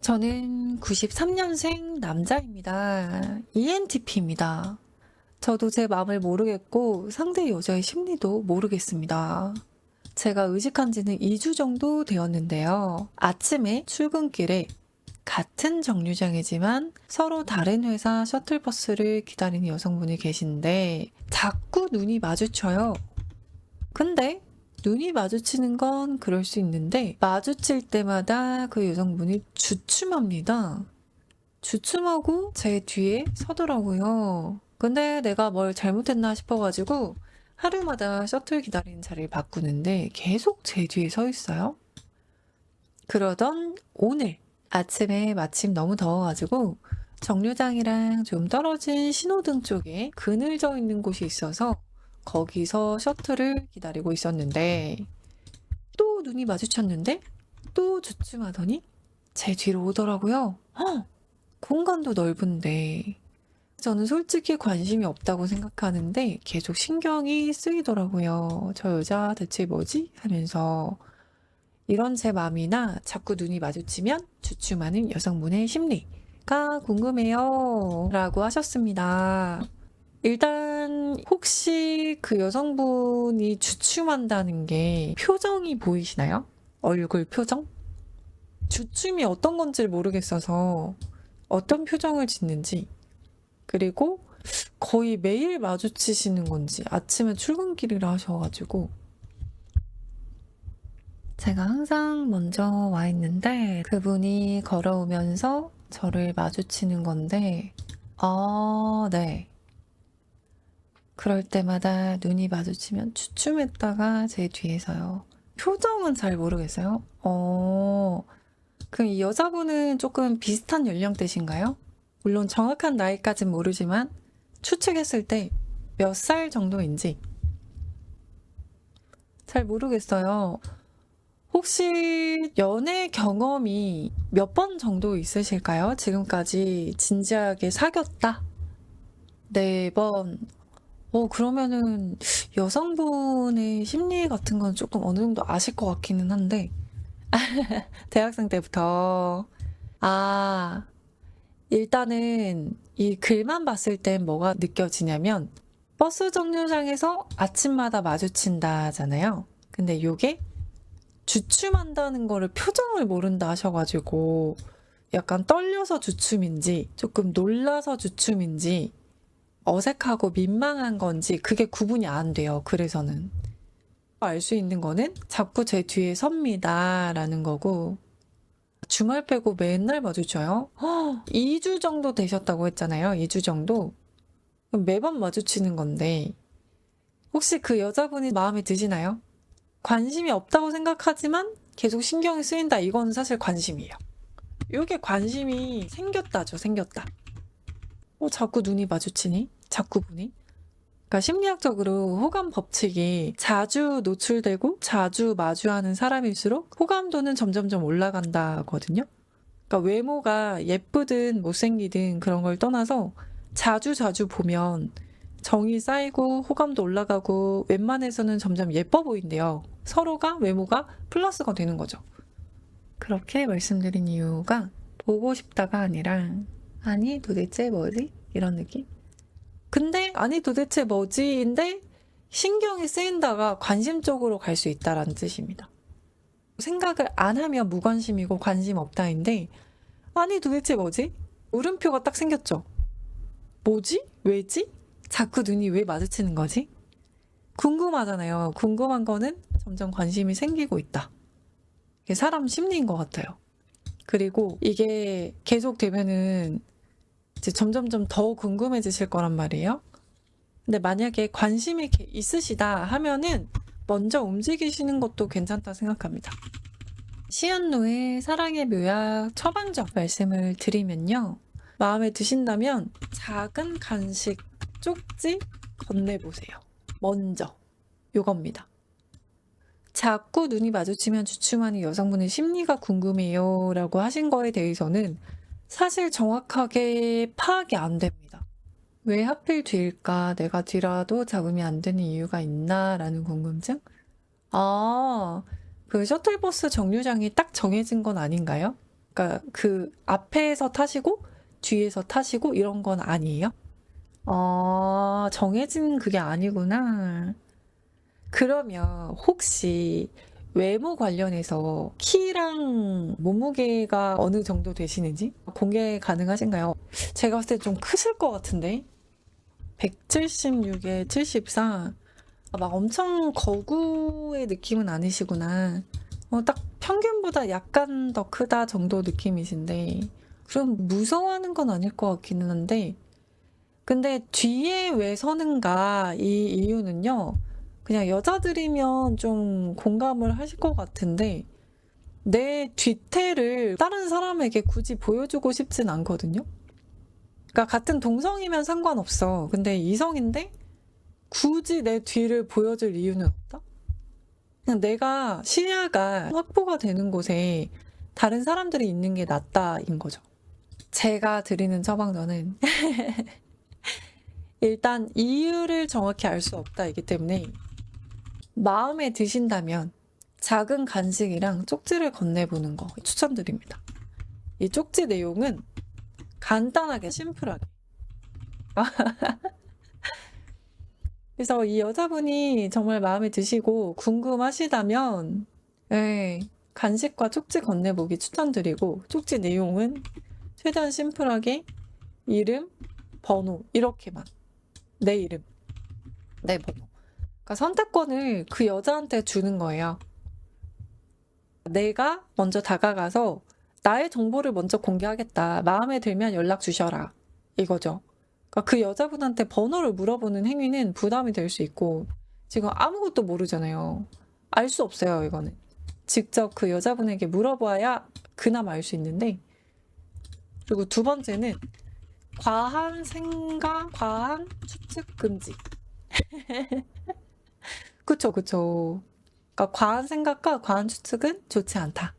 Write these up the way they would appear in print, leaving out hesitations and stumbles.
저는 93년생 남자입니다. ENTP입니다. 저도 제 마음을 모르겠고 상대 여자의 심리도 모르겠습니다. 제가 의식한 지는 2주 정도 되었는데요. 아침에 출근길에 같은 정류장이지만 서로 다른 회사 셔틀버스를 기다리는 여성분이 계신데 자꾸 눈이 마주쳐요. 근데 눈이 마주치는 건 그럴 수 있는데 마주칠 때마다 그 여성분이 주춤합니다. 주춤하고 제 뒤에 서더라고요. 근데 내가 뭘 잘못했나 싶어가지고 하루마다 셔틀 기다리는 자리를 바꾸는데 계속 제 뒤에 서 있어요. 그러던 오늘 아침에 마침 너무 더워가지고 정류장이랑 좀 떨어진 신호등 쪽에 그늘져 있는 곳이 있어서 거기서 셔틀을 기다리고 있었는데 또 눈이 마주쳤는데 또 주춤하더니 제 뒤로 오더라고요. 공간도 넓은데 저는 솔직히 관심이 없다고 생각하는데 계속 신경이 쓰이더라고요. 저 여자 대체 뭐지? 하면서 이런 제 마음이나 자꾸 눈이 마주치면 주춤하는 여성분의 심리가 궁금해요. 라고 하셨습니다. 일단 혹시 그 여성분이 주춤한다는 게 표정이 보이시나요? 얼굴 표정? 주춤이 어떤 건지를 모르겠어서 어떤 표정을 짓는지, 그리고 거의 매일 마주치시는 건지, 아침에 출근길이라 하셔가지고 제가 항상 먼저 와 있는데 그분이 걸어오면서 저를 마주치는 건데 네. 그럴 때마다 눈이 마주치면 주춤했다가 제 뒤에서요. 표정은 잘 모르겠어요. 그럼 이 여자분은 조금 비슷한 연령대신가요? 물론 정확한 나이까진 모르지만 추측했을 때 몇 살 정도인지 잘 모르겠어요. 혹시 연애 경험이 몇 번 정도 있으실까요? 지금까지 진지하게 사귀었다? 4번. 그러면은 여성분의 심리 같은 건 조금 어느 정도 아실 것 같기는 한데, 대학생 때부터. 일단은 이 글만 봤을 땐 뭐가 느껴지냐면, 버스 정류장에서 아침마다 마주친다잖아요. 근데 요게 주춤한다는 거를 표정을 모른다 하셔가지고, 약간 떨려서 주춤인지, 조금 놀라서 주춤인지, 어색하고 민망한 건지 그게 구분이 안 돼요. 그래서는 알 수 있는 거는 자꾸 제 뒤에 섭니다 라는 거고, 주말 빼고 맨날 마주쳐요. 2주 정도 되셨다고 했잖아요. 2주 정도. 그럼 매번 마주치는 건데 혹시 그 여자분이 마음에 드시나요? 관심이 없다고 생각하지만 계속 신경이 쓰인다. 이건 사실 관심이에요. 이게 관심이 생겼다죠. 생겼다. 자꾸 눈이 마주치니? 자꾸 보니? 그러니까 심리학적으로 호감 법칙이 자주 노출되고 자주 마주하는 사람일수록 호감도는 점점점 올라간다거든요. 그러니까 외모가 예쁘든 못생기든 그런 걸 떠나서 자주 보면 정이 쌓이고 호감도 올라가고 웬만해서는 점점 예뻐 보인대요. 서로가 외모가 플러스가 되는 거죠. 그렇게 말씀드린 이유가 보고 싶다가 아니라 아니 도대체 뭐지? 이런 느낌? 근데 아니 도대체 뭐지인데 신경이 쓰인다가 관심 쪽으로 갈 수 있다라는 뜻입니다. 생각을 안 하면 무관심이고 관심 없다인데 아니 도대체 뭐지? 물음표가 딱 생겼죠. 뭐지? 왜지? 자꾸 눈이 왜 마주치는 거지? 궁금하잖아요. 궁금한 거는 점점 관심이 생기고 있다. 이게 사람 심리인 것 같아요. 그리고 이게 계속 되면은 이제 점점점 더 궁금해지실 거란 말이에요. 근데 만약에 관심이 있으시다 하면은 먼저 움직이시는 것도 괜찮다 생각합니다. 시안노의 사랑의 묘약 처방적 말씀을 드리면요. 마음에 드신다면 작은 간식 쪽지 건네보세요. 먼저. 요겁니다. 자꾸 눈이 마주치면 주춤하는 여성분의 심리가 궁금해요 라고 하신 거에 대해서는 사실 정확하게 파악이 안 됩니다. 왜 하필 뒤일까? 내가 뒤라도 잡으면 안 되는 이유가 있나? 라는 궁금증? 그 셔틀버스 정류장이 딱 정해진 건 아닌가요? 그러니까 그 앞에서 타시고 뒤에서 타시고 이런 건 아니에요? 정해진 그게 아니구나. 그러면 혹시 외모 관련해서 키랑 몸무게가 어느 정도 되시는지 공개 가능하신가요? 제가 봤을 때 좀 크실 것 같은데 176에 74. 막 엄청 거구의 느낌은 아니시구나. 딱 평균보다 약간 더 크다 정도 느낌이신데 그럼 무서워하는 건 아닐 것 같기는 한데 근데 뒤에 왜 서는가 이 이유는요. 그냥 여자들이면 좀 공감을 하실 것 같은데 내 뒤태를 다른 사람에게 굳이 보여주고 싶진 않거든요. 그러니까 같은 동성이면 상관없어. 근데 이성인데 굳이 내 뒤를 보여줄 이유는 없다? 그냥 내가 시야가 확보가 되는 곳에 다른 사람들이 있는 게 낫다인 거죠. 제가 드리는 처방전은 일단 이유를 정확히 알 수 없다이기 때문에 마음에 드신다면 작은 간식이랑 쪽지를 건네보는 거 추천드립니다. 이 쪽지 내용은 간단하게 심플하게. 그래서 이 여자분이 정말 마음에 드시고 궁금하시다면 간식과 쪽지 건네보기 추천드리고 쪽지 내용은 최대한 심플하게 이름, 번호 이렇게만. 내 이름, 내 번호. 그러니까 선택권을 그 여자한테 주는 거예요. 내가 먼저 다가가서 나의 정보를 먼저 공개하겠다. 마음에 들면 연락 주셔라. 이거죠. 그러니까 그 여자분한테 번호를 물어보는 행위는 부담이 될 수 있고 지금 아무것도 모르잖아요. 알 수 없어요, 이거는. 직접 그 여자분에게 물어봐야 그나마 알 수 있는데 그리고 두 번째는 과한 생각, 과한 추측 금지. 그쵸, 그쵸. 그러니까 과한 생각과 과한 추측은 좋지 않다.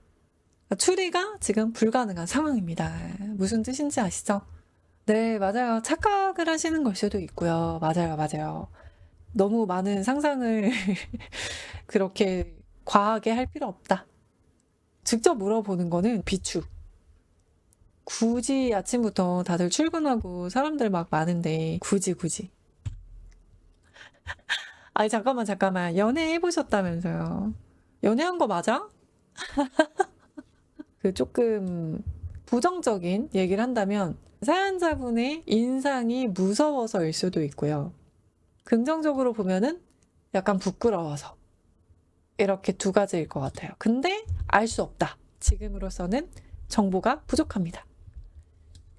그러니까 추리가 지금 불가능한 상황입니다. 무슨 뜻인지 아시죠? 네, 맞아요. 착각을 하시는 걸 수도 있고요. 맞아요, 맞아요. 너무 많은 상상을 그렇게 과하게 할 필요 없다. 직접 물어보는 거는 비추. 굳이 아침부터 다들 출근하고 사람들 막 많은데 굳이. 아니 잠깐만. 연애 해보셨다면서요. 연애한 거 맞아? 그 조금 부정적인 얘기를 한다면 사연자분의 인상이 무서워서일 수도 있고요. 긍정적으로 보면은 약간 부끄러워서. 이렇게 두 가지일 것 같아요. 근데 알 수 없다. 지금으로서는 정보가 부족합니다.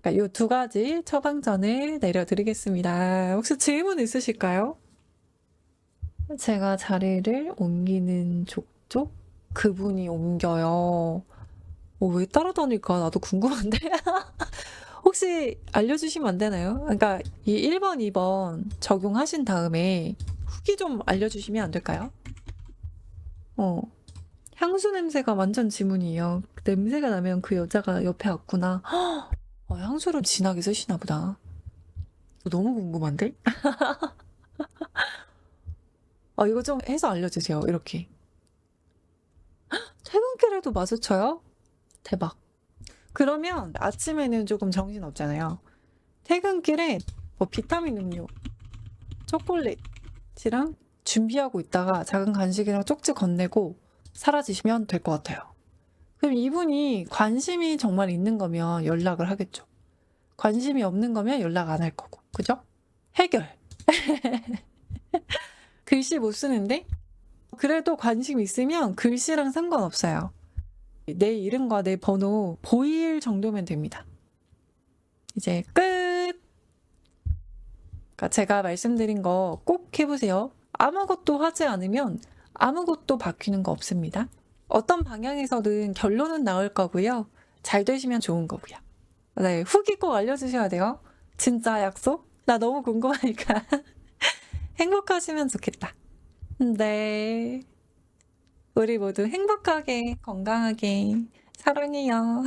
그러니까 이 두 가지 처방전을 내려드리겠습니다. 혹시 질문 있으실까요? 제가 자리를 옮기는 족족 그분이 옮겨요. 왜 따라다닐까? 나도 궁금한데. 혹시 알려주시면 안 되나요? 그러니까 이 1번, 2번 적용하신 다음에 후기 좀 알려주시면 안 될까요? 향수 냄새가 완전 지문이에요. 냄새가 나면 그 여자가 옆에 왔구나. 향수를 진하게 쓰시나 보다. 너무 궁금한데? 이거 좀 해서 알려주세요. 이렇게. 퇴근길에도 마주쳐요? 대박. 그러면 아침에는 조금 정신 없잖아요. 퇴근길에 뭐 비타민 음료, 초콜릿이랑 준비하고 있다가 작은 간식이랑 쪽지 건네고 사라지시면 될 것 같아요. 그럼 이분이 관심이 정말 있는 거면 연락을 하겠죠. 관심이 없는 거면 연락 안 할 거고. 그죠? 해결. 글씨 못 쓰는데? 그래도 관심 있으면 글씨랑 상관없어요. 내 이름과 내 번호 보일 정도면 됩니다. 이제 끝! 그러니까 제가 말씀드린 거 꼭 해보세요. 아무것도 하지 않으면 아무것도 바뀌는 거 없습니다. 어떤 방향에서든 결론은 나올 거고요. 잘 되시면 좋은 거고요. 네, 후기 꼭 알려주셔야 돼요. 진짜 약속? 나 너무 궁금하니까. 행복하시면 좋겠다. 네. 우리 모두 행복하게, 건강하게, 사랑해요.